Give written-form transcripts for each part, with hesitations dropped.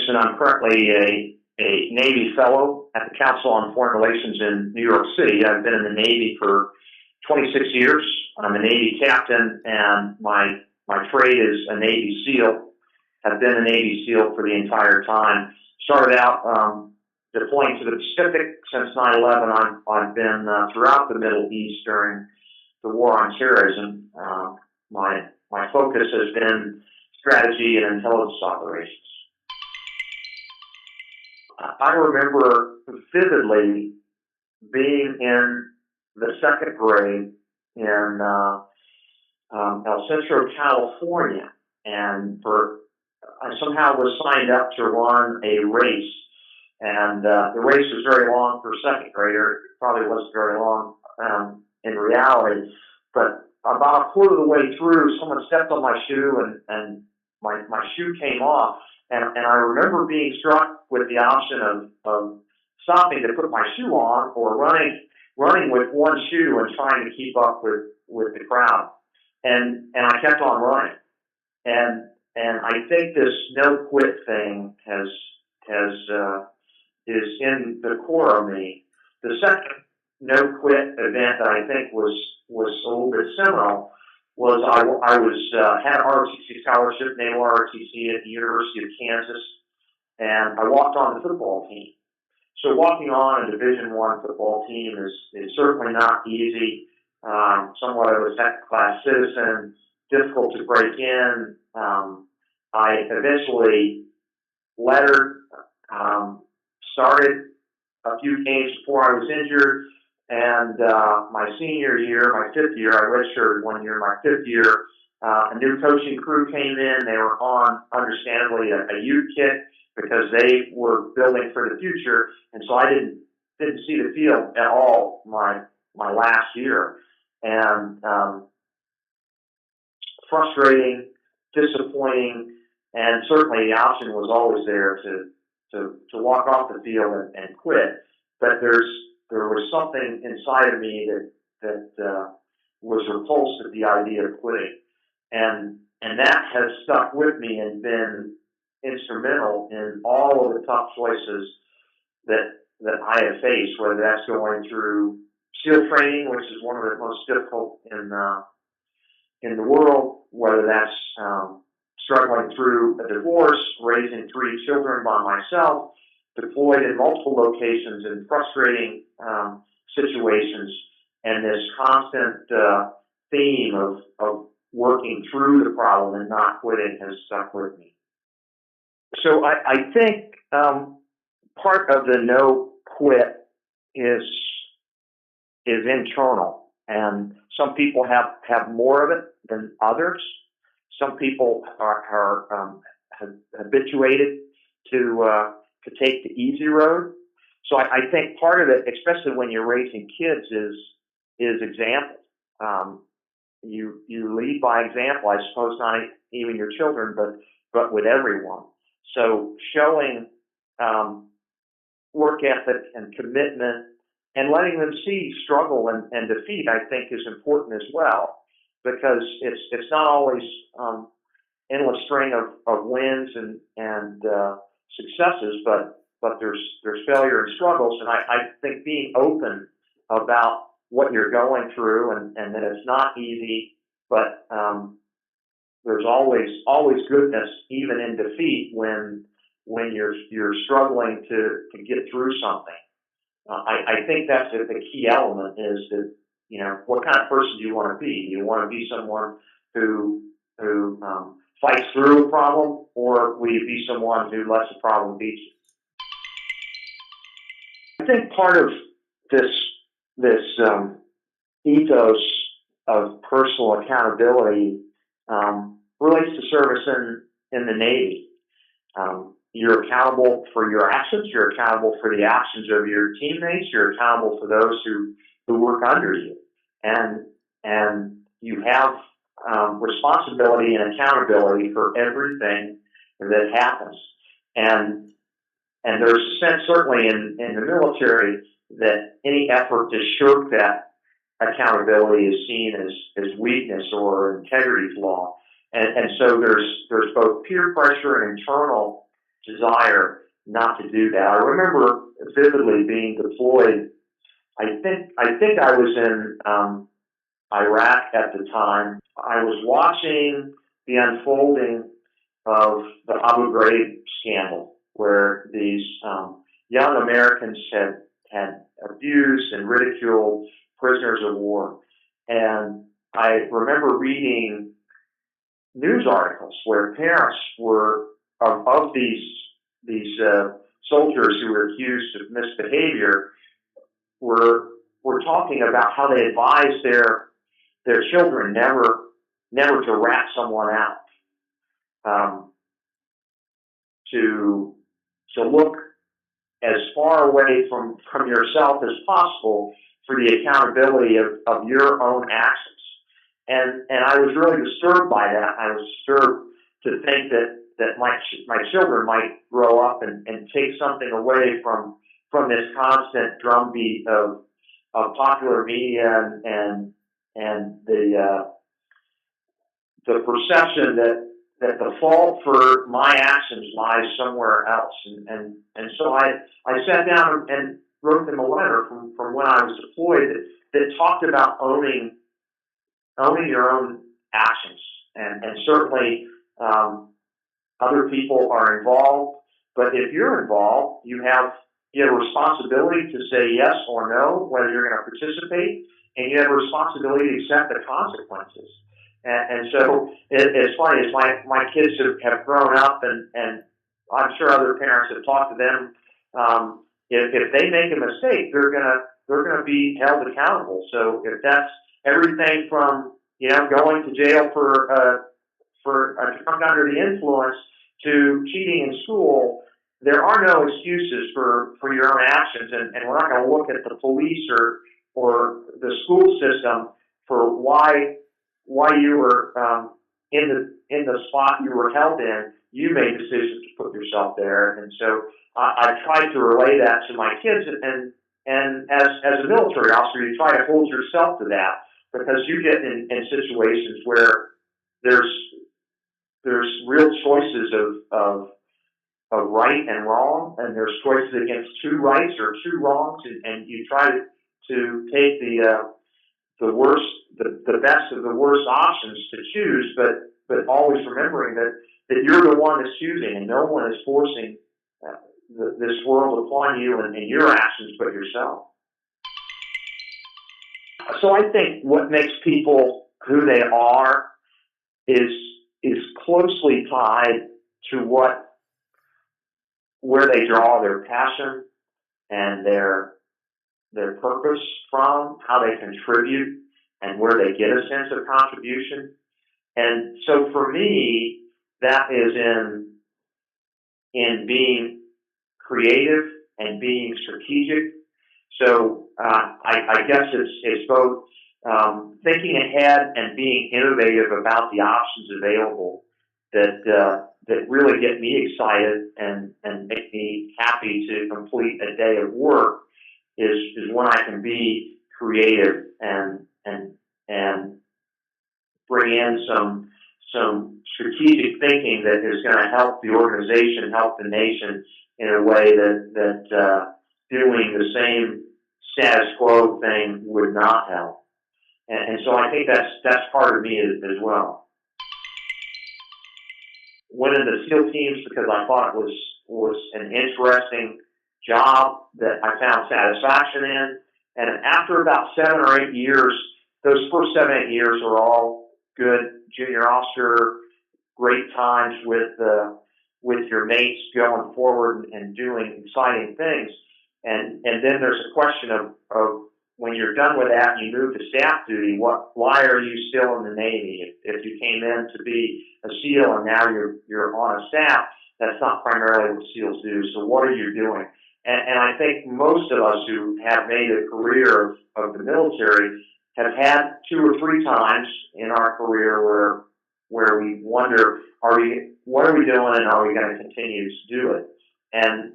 Newson. I'm currently a Navy Fellow at the Council on Foreign Relations in New York City. I've been in the Navy for 26 years. I'm a Navy captain, and my trade is a Navy SEAL. I've been a Navy SEAL for the entire time. Started out deploying to the Pacific since 9/11. I've been throughout the Middle East during the war on terrorism. My focus has been strategy and intelligence operations. I remember vividly being in the second grade in El Centro, California, and I somehow was signed up to run a race, and the race was very long for a second grader. It probably wasn't very long in reality, but about a quarter of the way through, someone stepped on my shoe, and my shoe came off, and I remember being struck with the option of stopping to put my shoe on or running with one shoe and trying to keep up with the crowd, and I kept on running, and I think this no quit thing is in the core of me. The second no quit event that I think was a little bit seminal was I had an ROTC scholarship, Naval ROTC at the University of Kansas, and I walked on the football team. So walking on a Division I football team is certainly not easy. Somewhat of a second-class citizen, difficult to break in. I eventually lettered, started a few games before I was injured, and my senior year, my fifth year, I redshirted 1 year. My fifth year, a new coaching crew came in. They were on, understandably, a youth kit because they were building for the future, and so I didn't see the field at all my last year, and frustrating, disappointing, and certainly the option was always there to walk off the field and quit. But there was something inside of me that was repulsed at the idea of quitting, and that has stuck with me and been instrumental in all of the tough choices that I have faced, whether that's going through SEAL training, which is one of the most difficult in the world, whether that's struggling through a divorce, raising 3 children by myself, deployed in multiple locations in frustrating situations, and this constant theme of working through the problem and not quitting has stuck with me. So I think part of the no quit is internal, and some people have more of it than others. Some people are habituated to take the easy road. So I think part of it, especially when you're raising kids, is example. You lead by example, I suppose, not even your children, but with everyone. So showing work ethic and commitment and letting them see struggle and defeat, I think, is important as well, because it's not always endless string of wins and successes, but there's failure and struggles, and I think being open about what you're going through and that it's not easy, but there's always goodness even in defeat when you're struggling to get through something. I think that's the key element, is that, what kind of person do you want to be? Do you want to be someone who fights through a problem, or will you be someone who lets the problem beat you? I think part of this ethos of personal accountability relates to service in the Navy. You're accountable for your actions. You're accountable for the actions of your teammates. You're accountable for those who work under you, and you have responsibility and accountability for everything that happens. And there's a sense, certainly in the military, that any effort to shirk that accountability is seen as weakness or integrity flaw. And so there's both peer pressure and internal desire not to do that. I remember vividly being deployed. I think I was in Iraq at the time. I was watching the unfolding of the Abu Ghraib scandal, where these young Americans had abused and ridiculed prisoners of war. And I remember reading news articles where parents were of these soldiers who were accused of misbehavior were talking about how they advised their children never to rat someone out, to look as far away from yourself as possible for the accountability of your own actions. And I was really disturbed by that. I was disturbed to think that my children might grow up and take something away from this constant drumbeat of popular media and the perception that the fault for my actions lies somewhere else. And so I sat down and wrote them a letter from when I was deployed that talked about owning your own actions. And certainly other people are involved, but if you're involved, you have a responsibility to say yes or no, whether you're going to participate, and you have a responsibility to accept the consequences. And so it's funny, as my kids have grown up, and I'm sure other parents have talked to them. If they make a mistake, they're gonna be held accountable. So if that's everything from going to jail for drunk under the influence to cheating in school, there are no excuses for your own actions, and we're not going to look at the police or the school system for why you were in the spot you were held in. You made decisions to put yourself there, and so I tried to relay that to my kids. And as a military officer, you try to hold yourself to that, because you get in situations where there's real choices of right and wrong, and there's choices against two rights or two wrongs, and you try to take the worst, the best of the worst options to choose, but always remembering that you're the one that's choosing, and no one is forcing this world upon you and your actions but yourself. So I think what makes people who they are is closely tied to where they draw their passion and their purpose from, how they contribute, and where they get a sense of contribution. And so for me, that is in being creative and being strategic. So I guess it's both thinking ahead and being innovative about the options available that really get me excited and make me happy to complete a day of work is when I can be creative and bring in some strategic thinking that is going to help the organization, help the nation in a way that doing the same status quo thing would not help. And so I think that's part of me as well. Went into SEAL teams because I thought it was an interesting job that I found satisfaction in. And after about 7 or 8 years, those first 7, 8 years were all good. Junior officer, great times with your mates going forward and doing exciting things. And then there's a question of when you're done with that and you move to staff duty, why are you still in the Navy? If you came in to be a SEAL and now you're on a staff, that's not primarily what SEALs do. So what are you doing? And I think most of us who have made a career of the military have had 2 or 3 times in our career where we wonder, what are we doing, and are we going to continue to do it? And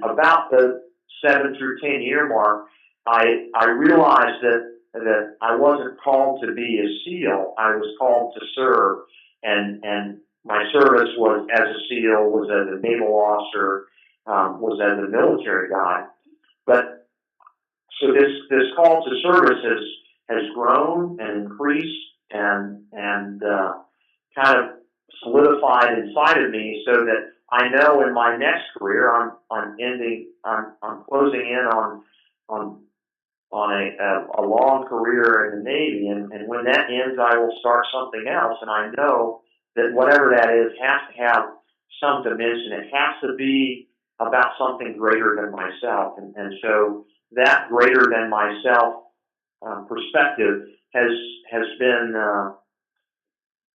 about the 7 through 10 year mark, I realized that I wasn't called to be a SEAL. I was called to serve and my service was as a SEAL, was as a naval officer, was as a military guy. But so this call to service has grown and increased and kind of solidified inside of me, so that I know in my next career I'm closing in on a long career in the Navy, and when that ends, I will start something else, and I know that whatever that is has to have some dimension. It has to be about something greater than myself, and so that greater than myself perspective has been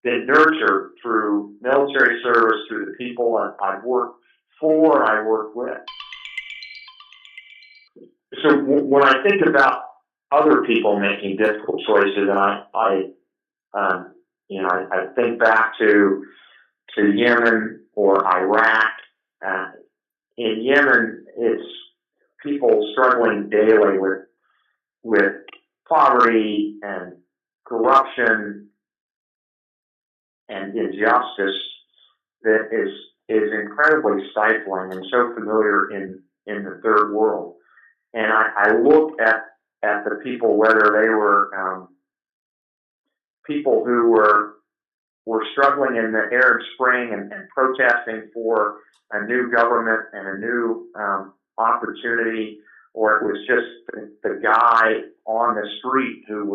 nurtured through military service, through the people I've worked for and I worked with. So when I think about other people making difficult choices, and I think back to Yemen or Iraq. In Yemen, it's people struggling daily with poverty and corruption and injustice that is incredibly stifling and so familiar in the third world. And I look at the people, whether they were people who were struggling in the Arab Spring and protesting for a new government and a new opportunity, or it was just the guy on the street who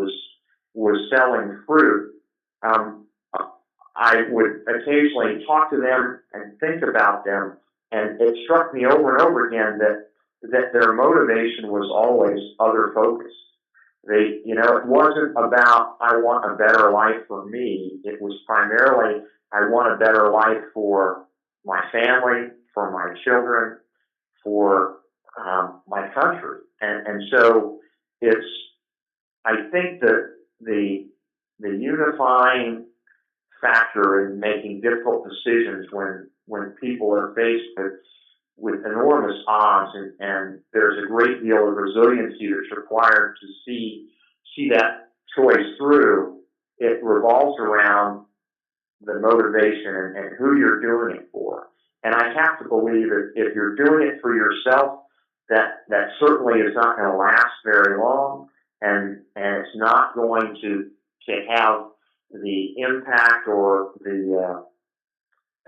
was selling fruit. I would occasionally talk to them and think about them, and it struck me over and over again that their motivation was always other focused. It wasn't about, I want a better life for me. It was primarily, I want a better life for my family, for my children, for my country. And so I think that the unifying factor in making difficult decisions when people are faced with enormous odds, and there's a great deal of resiliency that's required to see that choice through. It revolves around the motivation and who you're doing it for. And I have to believe that if you're doing it for yourself, that certainly is not going to last very long, and it's not going to have the impact or the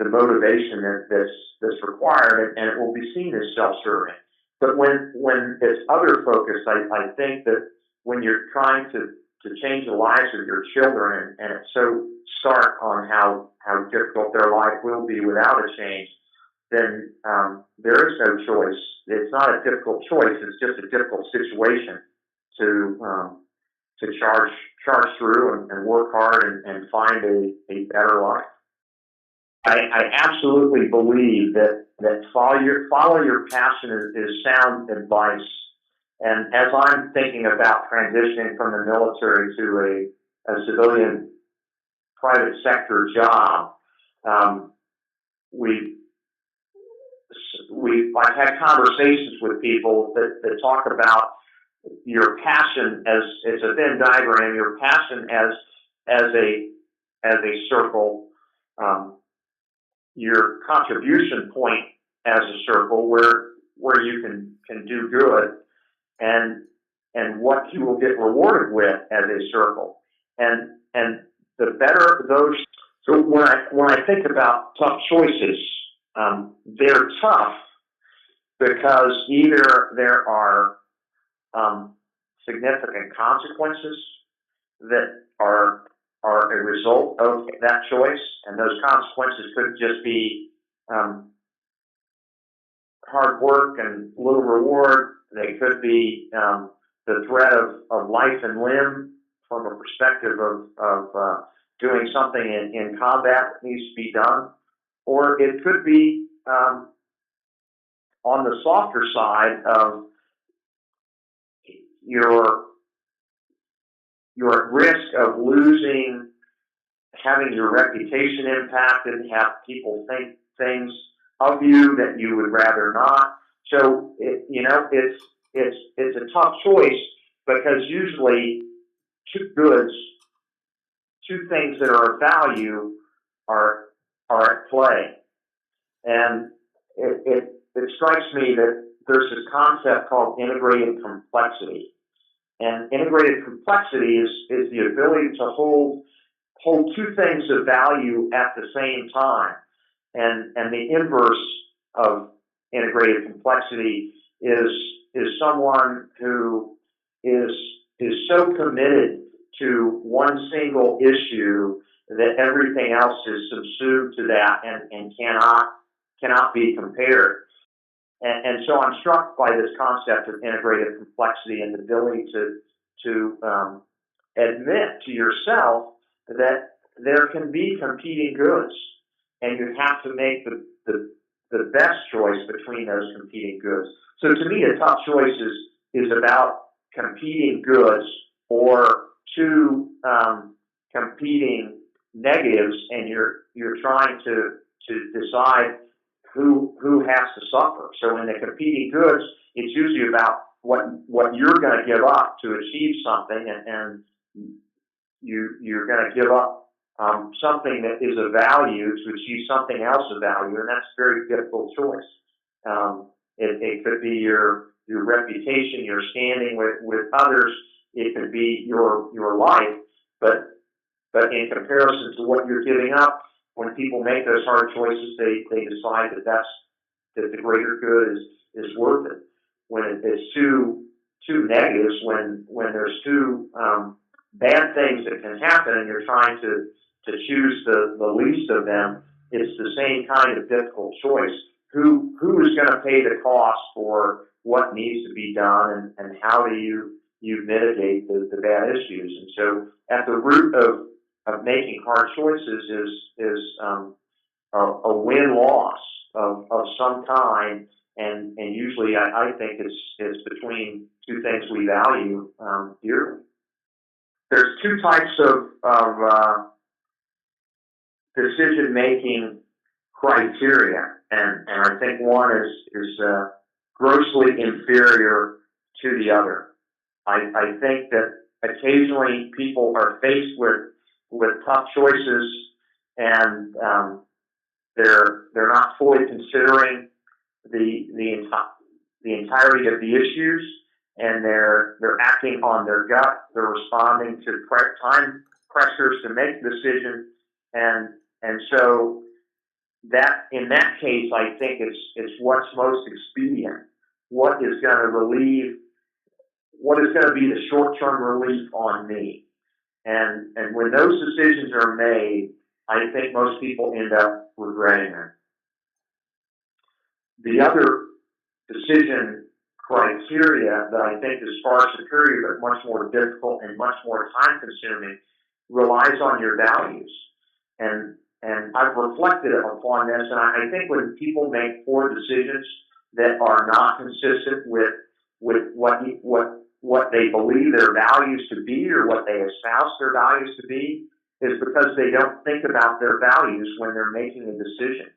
motivation that's required, and it will be seen as self-serving. But when it's other focused, I think that when you're trying to change the lives of your children, and it's so stark on how difficult their life will be without a change, then there is no choice. It's not a difficult choice. It's just a difficult situation to charge through and work hard and find a better life. I absolutely believe that follow your passion is sound advice. And as I'm thinking about transitioning from the military to a civilian private sector job, I've had conversations with people that talk about your passion as it's a Venn diagram, your passion as a circle, your contribution point as a circle where you can do good, and what you will get rewarded with as a circle. And the better those. So when I think about tough choices, they're tough because either there are significant consequences that are a result of that choice, and those consequences could just be hard work and little reward. They could be the threat of life and limb from a perspective of doing something in combat that needs to be done, or it could be on the softer side of you're at risk of losing, having your reputation impacted, have people think things of you that you would rather not. So it's a tough choice, because usually two things that are of value are are at play. And it strikes me that there's this concept called integrated complexity. And integrated complexity is the ability to hold two things of value at the same time. And the inverse of integrated complexity is someone who is so committed to one single issue that everything else is subsumed to that and cannot be compared. And so I'm struck by this concept of integrated complexity and the ability to admit to yourself that there can be competing goods, and you have to make the best choice between those competing goods. So to me, a tough choice is about competing goods or two competing negatives, and you're trying to decide who has to suffer. So in the competing goods, it's usually about what you're going to give up to achieve something, and you're going to give up something that is of value to achieve something else of value, and that's a very difficult choice. It could be your reputation, your standing with others. It could be your life, but in comparison to what you're giving up, when people make those hard choices, they decide that the greater good is worth it. When it's two negatives, when there's two bad things that can happen, and you're trying to choose the least of them, it's the same kind of difficult choice. Who is going to pay the cost for what needs to be done, and how do you mitigate the bad issues? And so at the root of making hard choices is a win-loss of some kind, and usually I think it's between two things we value dearly. There's two types of decision-making criteria, and I think one is grossly inferior to the other. I think that occasionally people are faced with tough choices, and they're not fully considering the entirety of the issues, and they're acting on their gut. They're responding to time pressures to make a decision, and so that in that case, I think it's what's most expedient. What is going to be the short-term relief on me? And when those decisions are made, I think most people end up regretting them. The other decision criteria that I think is far superior, but much more difficult and much more time-consuming, relies on your values. And I've reflected upon this, and I think when people make poor decisions that are not consistent with what they believe their values to be, or what they espouse their values to be, is because they don't think about their values when they're making a decision.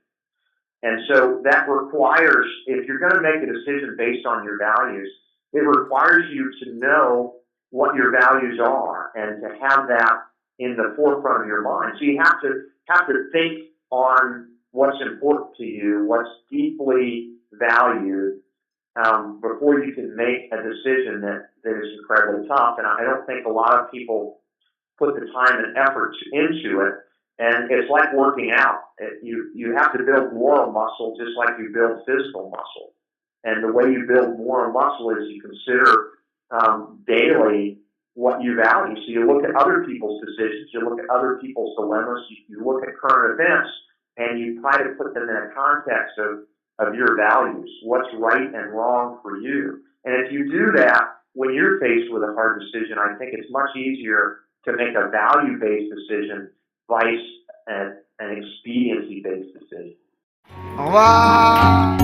And so that requires, if you're going to make a decision based on your values, it requires you to know what your values are and to have that in the forefront of your mind. So you have to think on what's important to you, what's deeply valued, before you can make a decision that is incredibly tough. And I don't think a lot of people put the time and effort into it. And it's like working out. You have to build moral muscle just like you build physical muscle. And the way you build moral muscle is you consider daily what you value. So you look at other people's decisions, you look at other people's dilemmas, you look at current events, and you try to put them in a context of your values, what's right and wrong for you. And if you do that, when you're faced with a hard decision, I think it's much easier to make a value-based decision vice an expediency-based decision. Wow.